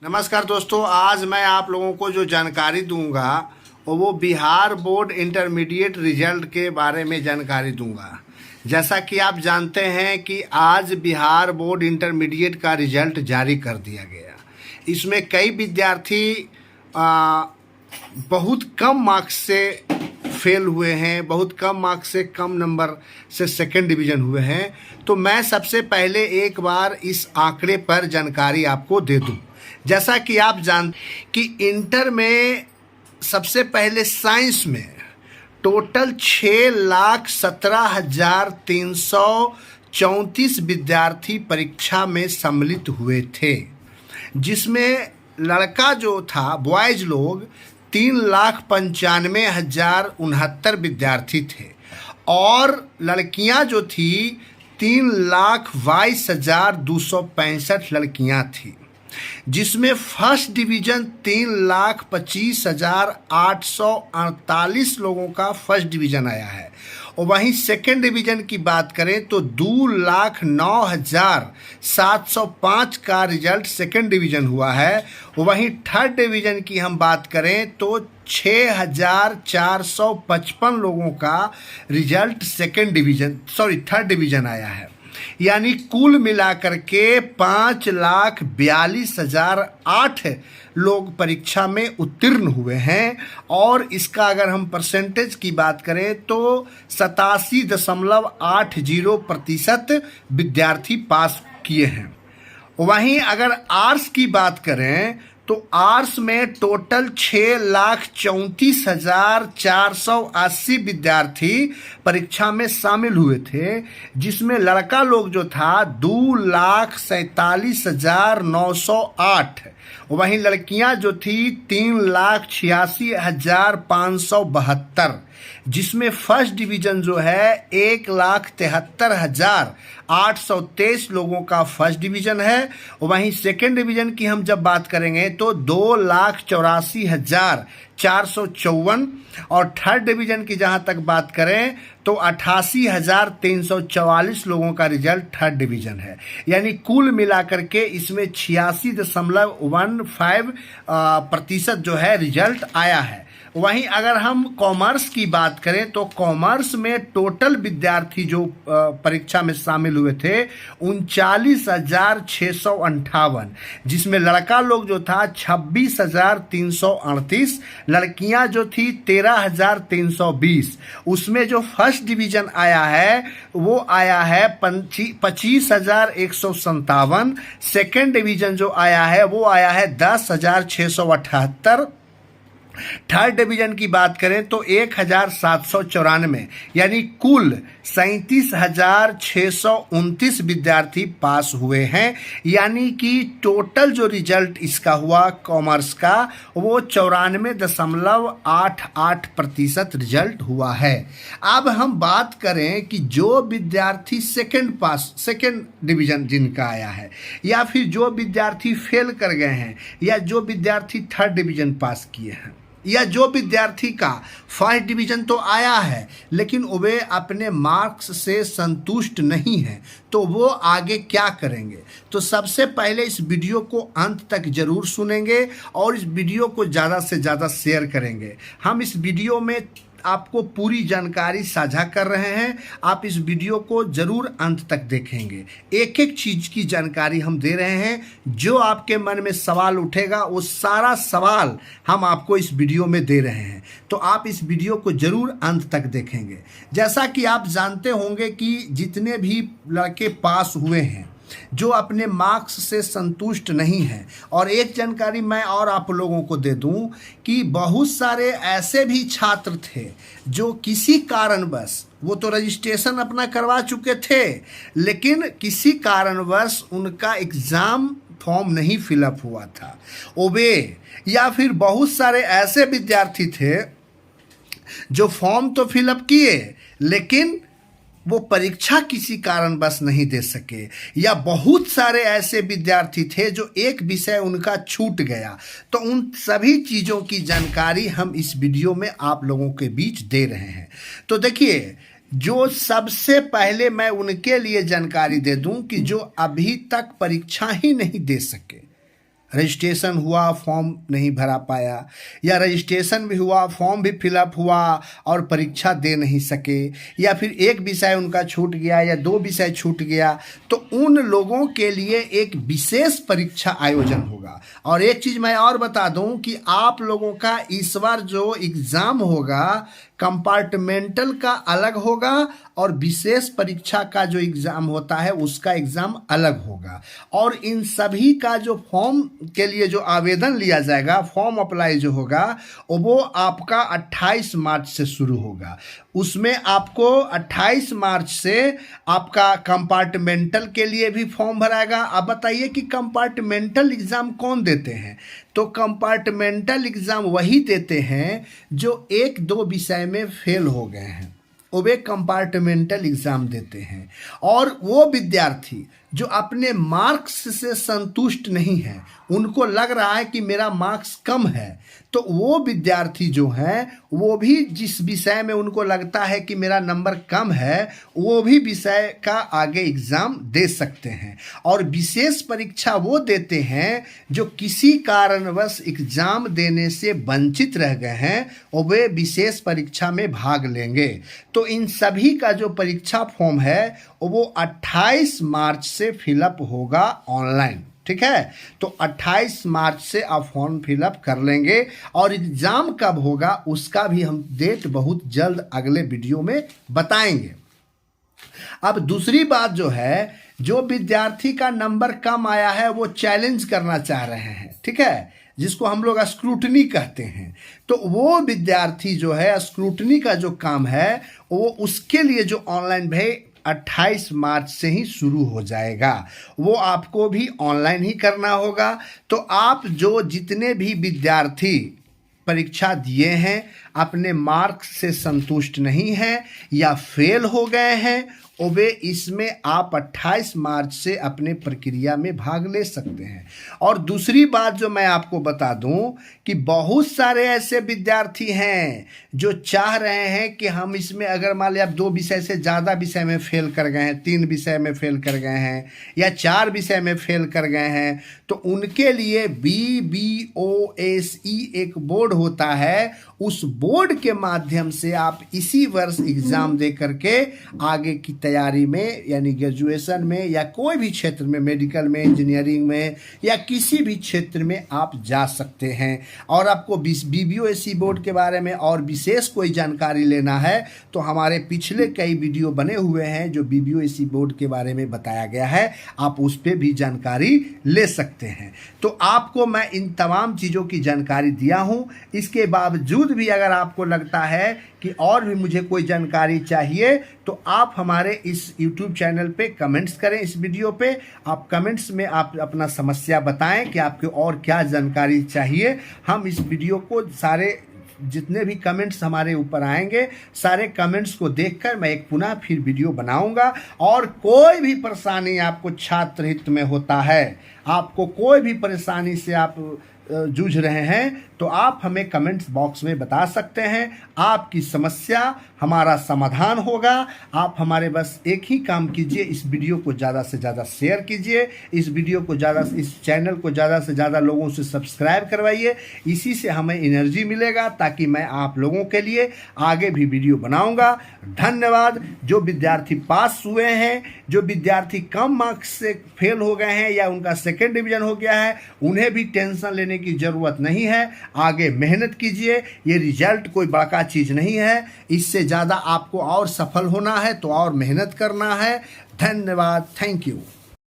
नमस्कार दोस्तों, आज मैं आप लोगों को जो जानकारी दूंगा वो बिहार बोर्ड इंटरमीडिएट रिजल्ट के बारे में जानकारी दूंगा। जैसा कि आप जानते हैं कि आज बिहार बोर्ड इंटरमीडिएट का रिजल्ट जारी कर दिया गया। इसमें कई विद्यार्थी बहुत कम मार्क्स से फेल हुए हैं, बहुत कम मार्क्स से कम नंबर से सेकंड डिवीज़न हुए हैं। तो मैं सबसे पहले एक बार इस आंकड़े पर जानकारी आपको दे दूं। जैसा कि आप जानते कि इंटर में सबसे पहले साइंस में टोटल 6,17,334 विद्यार्थी परीक्षा में सम्मिलित हुए थे, जिसमें लड़का जो था बॉयज़ लोग 3,95,069 विद्यार्थी थे और लड़कियां जो थी 3,22,265 लड़कियां थी, जिसमें फर्स्ट डिवीज़न 3,25,848 लोगों का फर्स्ट डिवीज़न आया है। और वहीं सेकंड डिवीज़न की बात करें तो 2,09,705 का रिजल्ट सेकंड डिवीज़न हुआ है। वहीं थर्ड डिवीज़न की हम बात करें तो 6,455 लोगों का रिजल्ट थर्ड डिवीज़न आया है। यानी कुल मिलाकर के 5,42,008 लोग परीक्षा में उत्तीर्ण हुए हैं। और इसका अगर हम परसेंटेज की बात करें तो 87.80% विद्यार्थी पास किए हैं। वहीं अगर आर्ट्स की बात करें तो आर्ट्स में टोटल 6,34,480 विद्यार्थी परीक्षा में शामिल हुए थे, जिसमें लड़का लोग जो था 2,47,908। वहीं लड़कियां जो थी 3,86,572, जिसमें फर्स्ट डिवीज़न जो है 1,73,823 लोगों का फर्स्ट डिवीज़न है। वहीं सेकंड डिवीज़न की हम जब बात करेंगे तो 2,84,454 और थर्ड डिवीज़न की जहां तक बात करें तो 88,344 लोगों का रिजल्ट थर्ड डिवीज़न है। यानी कुल मिलाकर के इसमें 86.15% जो है रिजल्ट आया है। वहीं अगर हम कॉमर्स की बात करें तो कॉमर्स में टोटल विद्यार्थी जो परीक्षा में शामिल हुए थे 39,658, जिसमें लड़का लोग जो था 26,338, लड़कियां जो थी 13,320। उसमें जो फर्स्ट डिवीज़न आया है वो आया है 25,157। सेकेंड डिवीज़न जो आया है वो आया है 10,678। थर्ड डिवीज़न की बात करें तो 1,794, यानी कुल 37,629 विद्यार्थी पास हुए हैं। यानी कि टोटल जो रिजल्ट इसका हुआ कॉमर्स का वो 94.88% रिजल्ट हुआ है। अब हम बात करें कि जो विद्यार्थी सेकेंड डिवीज़न जिनका आया है, या फिर जो विद्यार्थी फेल कर गए हैं, या जो विद्यार्थी थर्ड डिवीज़न पास किए हैं, या जो विद्यार्थी का फर्स्ट डिवीज़न तो आया है लेकिन वे अपने मार्क्स से संतुष्ट नहीं हैं, तो वो आगे क्या करेंगे? तो सबसे पहले इस वीडियो को अंत तक जरूर सुनेंगे और इस वीडियो को ज़्यादा से ज़्यादा शेयर करेंगे। हम इस वीडियो में आपको पूरी जानकारी साझा कर रहे हैं, आप इस वीडियो को जरूर अंत तक देखेंगे। एक एक चीज की जानकारी हम दे रहे हैं। जो आपके मन में सवाल उठेगा वो सारा सवाल हम आपको इस वीडियो में दे रहे हैं, तो आप इस वीडियो को जरूर अंत तक देखेंगे। जैसा कि आप जानते होंगे कि जितने भी लड़के पास हुए हैं जो अपने मार्क्स से संतुष्ट नहीं हैं, और एक जानकारी मैं और आप लोगों को दे दूं कि बहुत सारे ऐसे भी छात्र थे जो किसी कारणवश, वो तो रजिस्ट्रेशन अपना करवा चुके थे लेकिन किसी कारणवश उनका एग्ज़ाम फॉर्म नहीं फिलअप हुआ था ओबे, या फिर बहुत सारे ऐसे विद्यार्थी थे जो फॉर्म तो फिलअप किए लेकिन वो परीक्षा किसी कारणवश नहीं दे सके, या बहुत सारे ऐसे विद्यार्थी थे जो एक विषय उनका छूट गया। तो उन सभी चीज़ों की जानकारी हम इस वीडियो में आप लोगों के बीच दे रहे हैं। तो देखिए, जो सबसे पहले मैं उनके लिए जानकारी दे दूं कि जो अभी तक परीक्षा ही नहीं दे सके, रजिस्ट्रेशन हुआ, फॉर्म नहीं भरा पाया, या रजिस्ट्रेशन भी हुआ, फॉर्म भी फिलअप हुआ और परीक्षा दे नहीं सके, या फिर एक विषय उनका छूट गया या 2 विषय छूट गया, तो उन लोगों के लिए एक विशेष परीक्षा आयोजन होगा। और एक चीज़ मैं और बता दूं कि आप लोगों का इस बार जो एग्ज़ाम होगा कंपार्टमेंटल का अलग होगा और विशेष परीक्षा का जो एग्ज़ाम होता है उसका एग्ज़ाम अलग होगा। और इन सभी का जो फॉर्म के लिए जो आवेदन लिया जाएगा, फॉर्म अप्लाई जो होगा, वो आपका 28 मार्च से शुरू होगा। उसमें आपको 28 मार्च से आपका कंपार्टमेंटल के लिए भी फॉर्म भराएगा। अब बताइए कि कंपार्टमेंटल एग्ज़ाम कौन देते हैं? तो कंपार्टमेंटल एग्ज़ाम वही देते हैं जो 1-2 विषय में फेल हो गए हैं, वे कंपार्टमेंटल एग्ज़ाम देते हैं। और वो विद्यार्थी जो अपने मार्क्स से संतुष्ट नहीं है, उनको लग रहा है कि मेरा मार्क्स कम है, तो वो विद्यार्थी जो हैं वो भी जिस विषय में उनको लगता है कि मेरा नंबर कम है, वो भी विषय का आगे एग्ज़ाम दे सकते हैं। और विशेष परीक्षा वो देते हैं जो किसी कारणवश एग्ज़ाम देने से वंचित रह गए हैं और वे विशेष परीक्षा में भाग लेंगे। तो इन सभी का जो परीक्षा फॉर्म है वो 28 मार्च से फिलअप होगा ऑनलाइन। ठीक है, तो 28 मार्च से आप फॉर्म फिलअप कर लेंगे। और एग्ज़ाम कब होगा उसका भी हम डेट बहुत जल्द अगले वीडियो में बताएंगे। अब दूसरी बात जो है, जो विद्यार्थी का नंबर कम आया है वो चैलेंज करना चाह रहे हैं, ठीक है, जिसको हम लोग स्क्रूटनी कहते हैं, तो वो विद्यार्थी जो है स्क्रूटनी का जो काम है वो उसके लिए जो ऑनलाइन भाई 28 मार्च से ही शुरू हो जाएगा, वो आपको भी ऑनलाइन ही करना होगा। तो आप जो जितने भी विद्यार्थी परीक्षा दिए हैं, अपने मार्क्स से संतुष्ट नहीं हैं या फेल हो गए हैं, वे इसमें आप 28 मार्च से अपने प्रक्रिया में भाग ले सकते हैं। और दूसरी बात जो मैं आपको बता दूं कि बहुत सारे ऐसे विद्यार्थी हैं जो चाह रहे हैं कि हम इसमें अगर मान लिया 2 विषय से ज़्यादा विषय में फेल कर गए हैं, 3 विषय में फेल कर गए हैं या 4 विषय में फेल कर गए हैं, तो उनके लिए BBOSE एक बोर्ड होता है। उस बोर्ड के माध्यम से आप इसी वर्ष एग्ज़ाम दे करके आगे की तैयारी में, यानी ग्रेजुएशन में या कोई भी क्षेत्र में, मेडिकल में, इंजीनियरिंग में या किसी भी क्षेत्र में आप जा सकते हैं। और आपको BBOSE बोर्ड के बारे में और विशेष कोई जानकारी लेना है तो हमारे पिछले कई वीडियो बने हुए हैं जो BBOSE बोर्ड के बारे में बताया गया है, आप उस पर भी जानकारी ले सकते हैं। तो आपको मैं इन तमाम चीज़ों की जानकारी दिया हूँ। इसके बावजूद भी अगर आपको लगता है कि और भी मुझे कोई जानकारी चाहिए तो आप हमारे इस YouTube चैनल पे कमेंट्स करें। इस वीडियो पे आप कमेंट्स में आप अपना समस्या बताएं कि आपको और क्या जानकारी चाहिए। हम इस वीडियो को सारे जितने भी कमेंट्स हमारे ऊपर आएंगे, सारे कमेंट्स को देखकर मैं एक पुनः फिर वीडियो बनाऊंगा। और कोई भी परेशानी आपको छात्र हित में होता है, आपको कोई भी परेशानी से आप जूझ रहे हैं, तो आप हमें कमेंट्स बॉक्स में बता सकते हैं। आपकी समस्या हमारा समाधान होगा। आप हमारे बस एक ही काम कीजिए, इस वीडियो को ज़्यादा से ज़्यादा शेयर कीजिए, इस वीडियो को ज़्यादा, इस चैनल को ज़्यादा से ज़्यादा लोगों से सब्सक्राइब करवाइए। इसी से हमें एनर्जी मिलेगा ताकि मैं आप लोगों के लिए आगे भी वीडियो बनाऊंगा। धन्यवाद। जो विद्यार्थी पास हुए हैं, जो विद्यार्थी कम मार्क्स से फेल हो गए हैं या उनका सेकेंड डिवीज़न हो गया है, उन्हें भी टेंशन लेने की ज़रूरत नहीं है। आगे मेहनत कीजिए, ये रिजल्ट कोई बड़ा चीज़ नहीं है। इससे ज़्यादा आपको और सफल होना है तो और मेहनत करना है। धन्यवाद। Thank you.